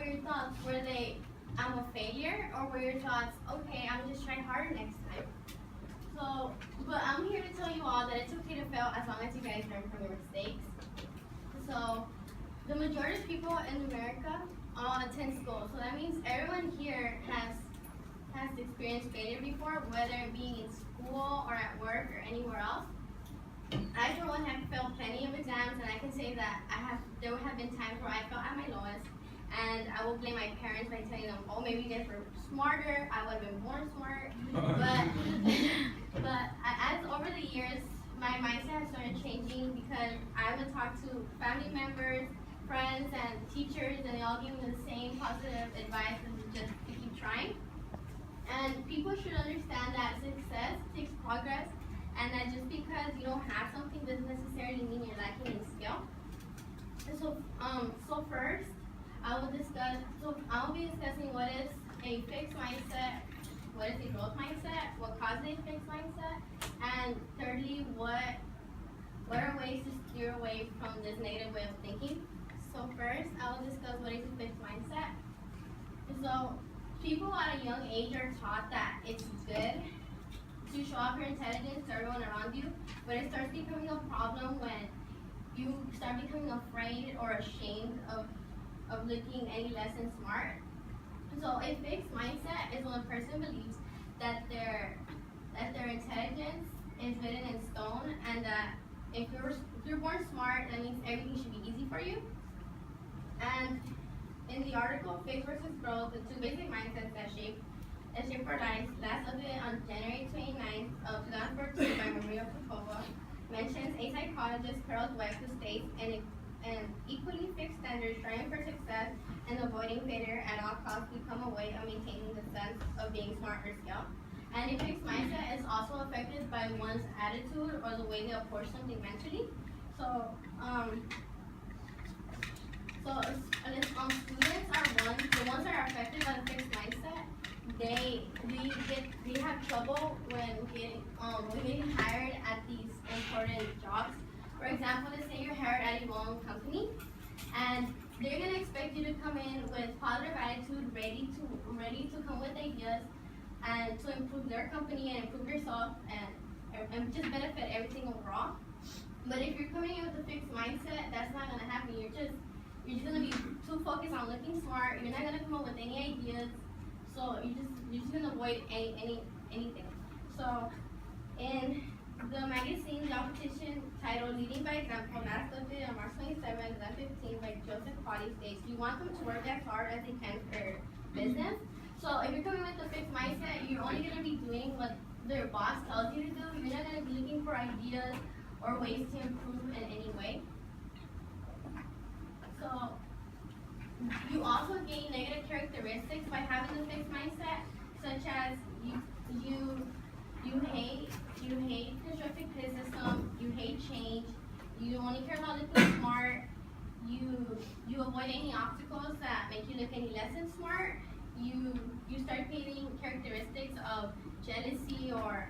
your thoughts? Were they, I'm a failure, or were your thoughts, okay, I'm just trying harder next time? So, but I'm here to tell you all that it's okay to fail as long as you guys learn from your mistakes. So, the majority of people in America all attend school. So that means everyone here has experienced failure before, whether it being in school or at work or anywhere else. I, for one, have failed plenty of exams, and I can say that there have been times where I felt at my lowest, and I will blame my parents by telling them, oh, maybe you guys were smarter, I would have been more smart. But as over the years, my mindset has started changing because I would talk to family members, friends, and teachers, and they all give me the same positive advice and just to keep trying. And people should understand that success takes progress, and that just because you don't have something doesn't necessarily mean you're lacking in skill. And so first, I will be discussing what is a fixed mindset, what is a growth mindset, what causes a fixed mindset, and thirdly, what are ways to steer away from this negative way of thinking. So first, I will discuss what is a fixed mindset. So people at a young age are taught that it's good to show off your intelligence to everyone around you, but it starts becoming a problem when you start becoming afraid or ashamed of looking any less than smart. So a fixed mindset is when a person believes that their intelligence is written in stone, and that if you're born smart, that means everything should be easy for you. And in the article Fixed versus Growth, the two basic mindsets that shape our lives, last updated on January 29th of 2014 by Maria Popova, mentions a psychologist, Carol Dweck, who states an equally fixed standard, striving for success and avoiding failure at all costs become a way of maintaining the sense of being smart or skilled. And a fixed mindset is also affected by one's attitude or the way they approach something mentally. Students are the ones that are affected by the fixed mindset. They have trouble when getting hired at these important jobs. For example, let's say you're hired at your own company, and they're gonna expect you to come in with positive attitude, ready to come with ideas and to improve their company and improve yourself and just benefit everything overall. But if you're coming in with a fixed mindset, that's not gonna happen. You're just gonna be too focused on looking smart. You're not gonna come up with any ideas. So you're just gonna avoid anything. So in the magazine job petition titled "Leading by Example," last updated on March 27, 2015 by Joseph Quaddy states, "You want them to work as hard as they can for business." So if you're coming with a fixed mindset, you're only gonna be doing what their boss tells you to do. You're not gonna be looking for ideas or ways to improve in any way. So you also gain negative characteristics by having a fixed mindset, such as you hate constructive criticism, you hate change, you only care about looking smart, you avoid any obstacles that make you look any less than smart, you start feeling characteristics of jealousy or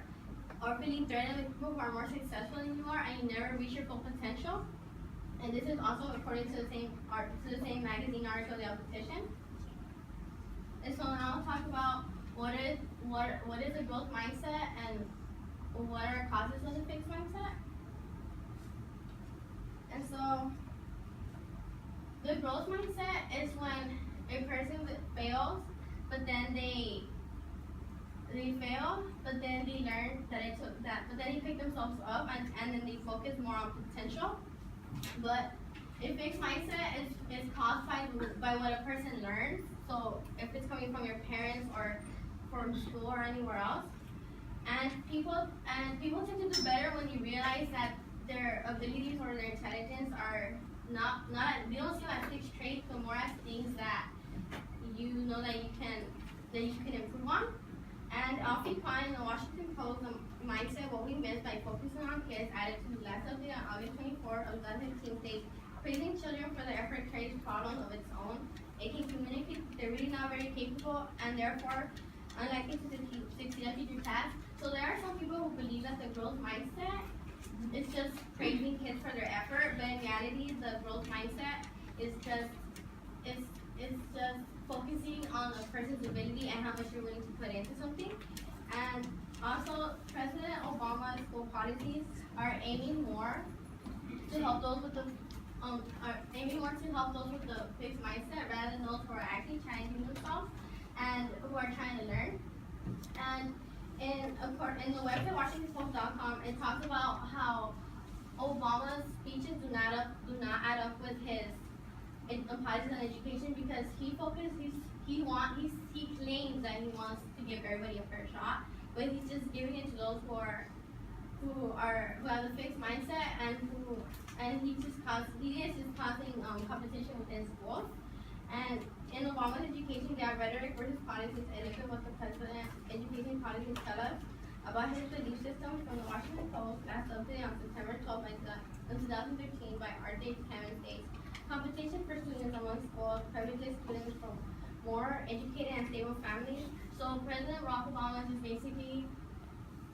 feeling threatened with people who are more successful than you are, and you never reach your full potential. And this is also according to the same magazine article, the petition. And so now I'll talk about what is a growth mindset and what are causes of the fixed mindset. And so the growth mindset is when a person fails, but then they fail, but then they learn that it took that, but then they pick themselves up and then they focus more on potential. But a fixed mindset is caused by what a person learns. So if it's coming from your parents or from school or anywhere else, and people tend to do better when you realize that their abilities or their intelligence are not they don't see them as fixed traits, but more as things that you know that you can improve on. And Alfie Klein in the Washington Post, the mindset what we missed by focusing on kids attitude, last update on August 24 of 2015 states, praising children for their effort creates problems of its own. It can communicate that they're really not very capable and therefore unlikely to succeed at future tasks. So there are some people who believe that the growth mindset is just praising kids for their effort, but in reality the growth mindset is it's just focusing on a person's ability and how much you're willing to put into something. And also, President Obama's school policies are aiming more to help those with the fixed mindset rather than those who are actually challenging themselves and who are trying to learn. And in the website WashingtonPost.com, it talks about how Obama's speeches do not add up with his policies on education because he claims that he wants to give everybody a fair shot, but he's just giving it to those who have a fixed mindset and he is just causing competition within schools. And in Obama's education, they have rhetoric versus policies, and look at what the president's education policies tell us about his belief system from the Washington Post, last updated on September 12, 2013 by R.J. Kevin states, competition for students among schools privileges students from more educated and stable families. So President Barack Obama is basically,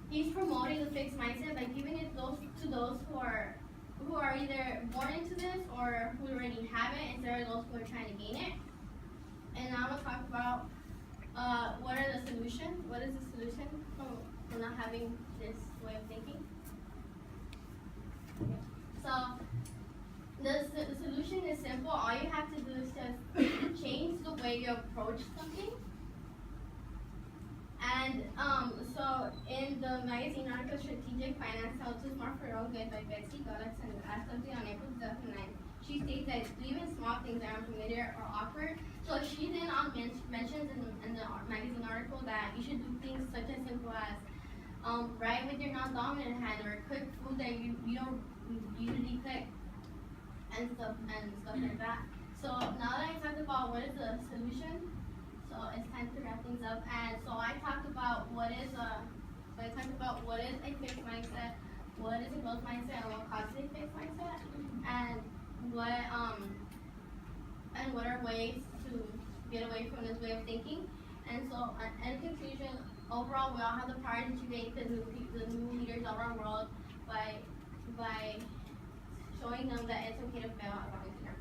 he's promoting the fixed mindset by giving it to those who are either born into this or who already have it instead of those who are trying to gain it. And now I'm going to talk about what is the solution for not having this way of thinking. Okay. So the solution is simple. All you have to do is just change the way you approach something. And so in the magazine article Strategic Finance How to Smart for Your Own Good by Betsy Gullex and last update on April 2009, she states that even small things that are unfamiliar or awkward. So she then mentions in the magazine article that you should do things such as simple as write with your non-dominant hand or cook food that you don't usually cook and stuff like that. So now that I talked about what is the solution, so it's time to wrap things up. And so I talked about what is a fixed mindset, what is a growth mindset, and what causes a fixed mindset, and what are ways to get away from this way of thinking. And so in conclusion, overall we all have the power to create the new leaders of our world by showing them that it's okay to fail as long as you're